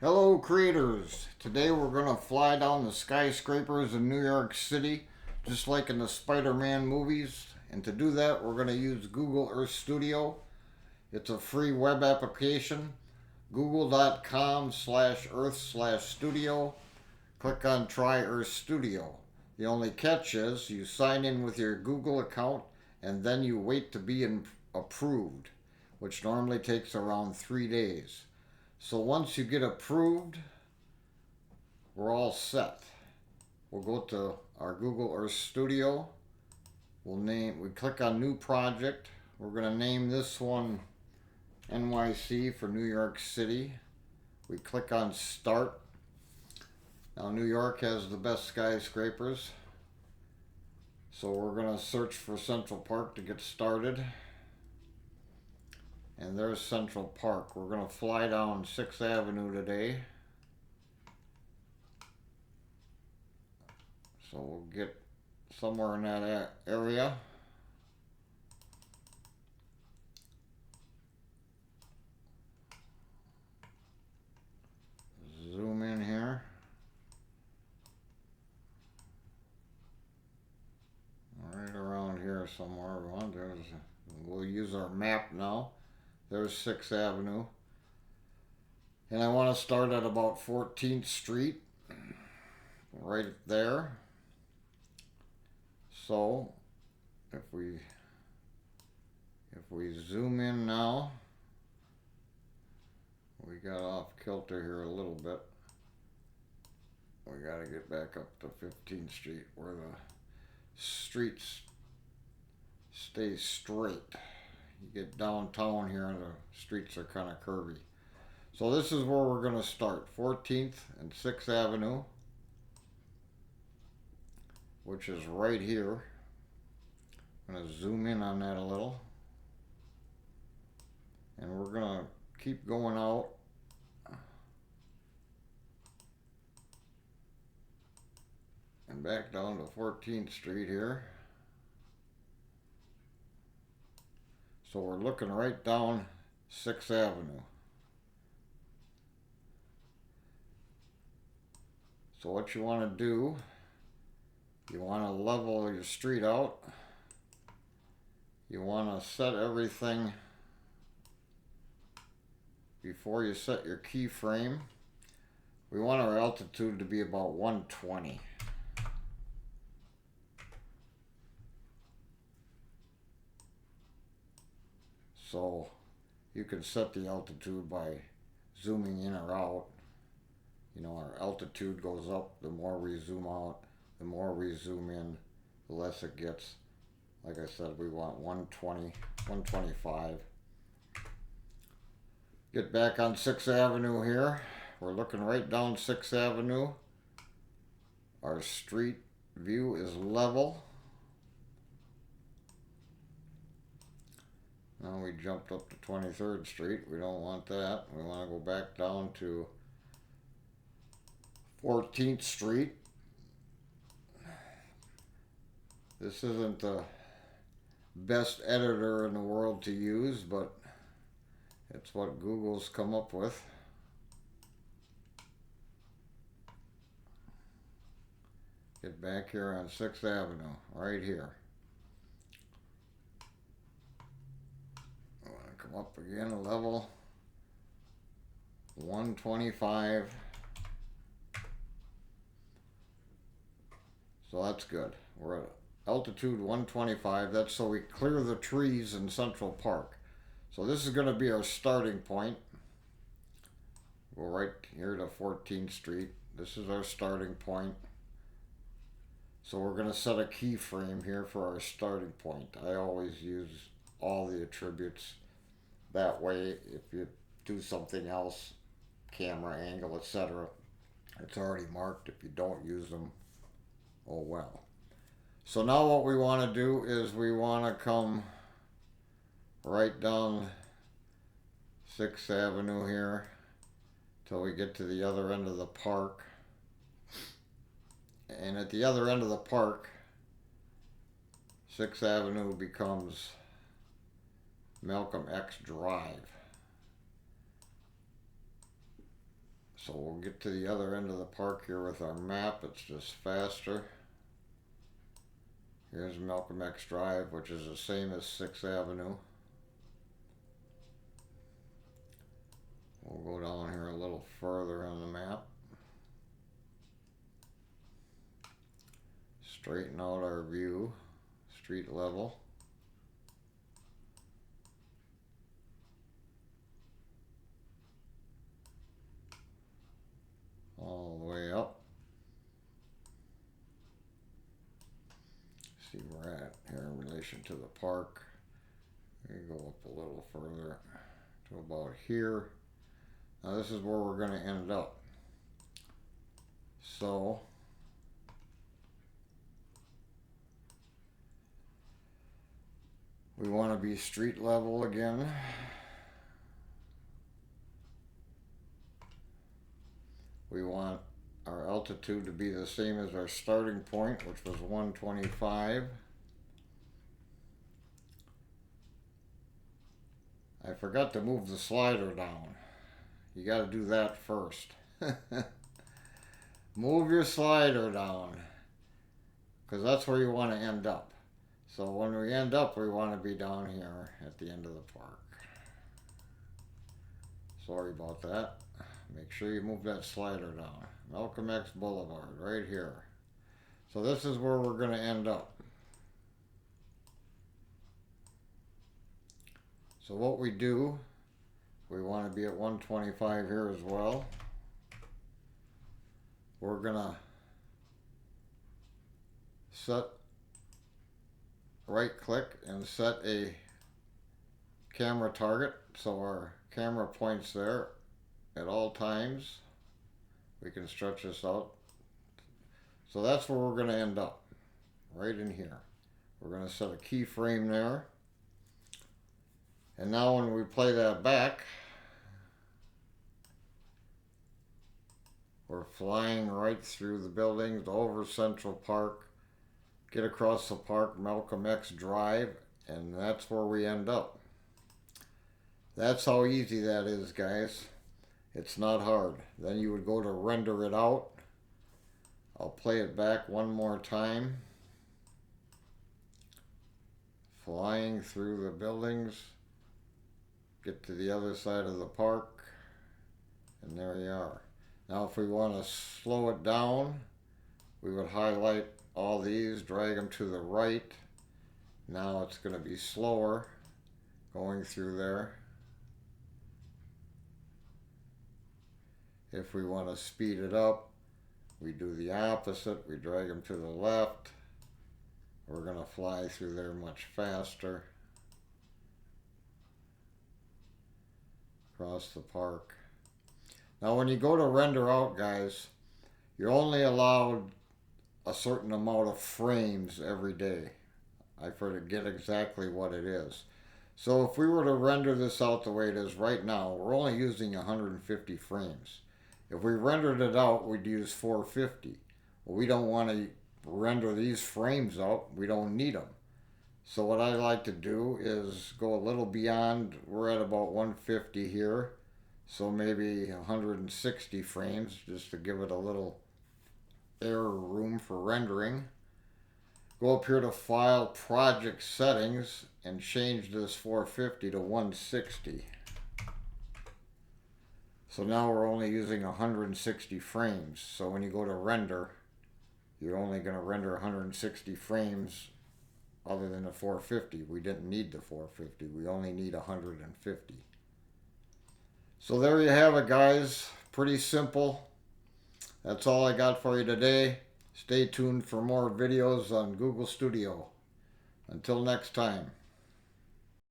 Hello creators! Today we're going to fly down the skyscrapers in New York City just like in the Spider-Man movies, and to do that we're going to use Google Earth Studio. It's a free web application. google.com/earth/studio. Click on Try Earth Studio. The only catch is you sign in with your Google account and then you wait to be approved, which normally takes around 3 days. So once you get approved, we're all set. We'll go to our Google Earth Studio. We click on New Project. We're going to name this one NYC for New York City. We click on Start. Now New York has the best skyscrapers, so we're going to search for Central Park to get started. And there's Central Park. We're going to fly down 6th Avenue today. So we'll get somewhere in that area. Zoom in here. Right around here somewhere. We'll use our map now. There's 6th Avenue. And I want to start at about 14th Street. Right there. So, if we zoom in now, we got off kilter here a little bit. We got to get back up to 15th Street where the streets stay straight. You get downtown here and the streets are kind of curvy. So this is where we're going to start, 14th and 6th Avenue, which is right here. I'm going to zoom in on that a little. And we're going to keep going out. And back down to 14th Street here. So we're looking right down 6th Avenue. So what you want to do, you want to level your street out. You want to set everything before you set your keyframe. We want our altitude to be about 120. So you can set the altitude by zooming in or out. You know, our altitude goes up the more we zoom out, the more we zoom in, the less it gets. Like I said, we want 120, 125. Get back on 6th Avenue here. We're looking right down 6th Avenue. Our street view is level. Now we jumped up to 23rd Street. We don't want that. We want to go back down to 14th Street. This isn't the best editor in the world to use, but it's what Google's come up with. Get back here on 6th Avenue, right here. I want to come up again a level. 125. So that's good. We're at altitude 125. That's so we clear the trees in Central Park. So this is going to be our starting point. Go right here to 14th Street. This is our starting point. So we're going to set a keyframe here for our starting point. I always use all the attributes. That way, if you do something else, camera angle, etc., it's already marked. If you don't use them, oh well. So now what we want to do is we want to come right down 6th Avenue here till we get to the other end of the park. And at the other end of the park, 6th Avenue becomes Malcolm X Drive. So we'll get to the other end of the park here with our map. It's just faster. Here's Malcolm X Drive, which is the same as 6th Avenue. We'll go down here a little further on the map. Straighten out our view, street level. All the way up. See where we're at here in relation to the park. We go up a little further to about here. Now this is where we're going to end up. So we want to be street level again. We want our altitude to be the same as our starting point, which was 125. I forgot to move the slider down. You got to do that first. Move your slider down, because that's where you want to end up. So when we end up, we want to be down here at the end of the park. Sorry about that. Make sure you move that slider down. Malcolm X Boulevard, right here. So this is where we're going to end up. So what we do, we want to be at 125 here as well. We're going to set, right click and set a camera target. So our camera points there at all times. We can stretch this out. So that's where we're going to end up, right in here. We're going to set a keyframe there. And now when we play that back, we're flying right through the buildings, over Central Park, get across the park, Malcolm X Drive, and that's where we end up. That's how easy that is, guys. It's not hard. Then you would go to render it out. I'll play it back one more time. Flying through the buildings. Get to the other side of the park. And there you are. Now if we want to slow it down, we would highlight all these, drag them to the right. Now it's going to be slower going through there. If we want to speed it up, we do the opposite. We drag them to the left. We're going to fly through there much faster. Across the park. Now when you go to render out, guys, you're only allowed a certain amount of frames every day. I forget exactly what it is. So if we were to render this out the way it is right now, we're only using 150 frames. If we rendered it out, we'd use 450. Well, we don't want to render these frames out. We don't need them. So what I like to do is go a little beyond. We're at about 150 here. So maybe 160 frames, just to give it a little air room for rendering. Go up here to File, Project Settings, and change this 450 to 160. So now we're only using 160 frames. So when you go to render, you're only going to render 160 frames other than the 450. We didn't need the 450. We only need 150. So there you have it, guys. Pretty simple. That's all I got for you today. Stay tuned for more videos on Google Studio. Until next time.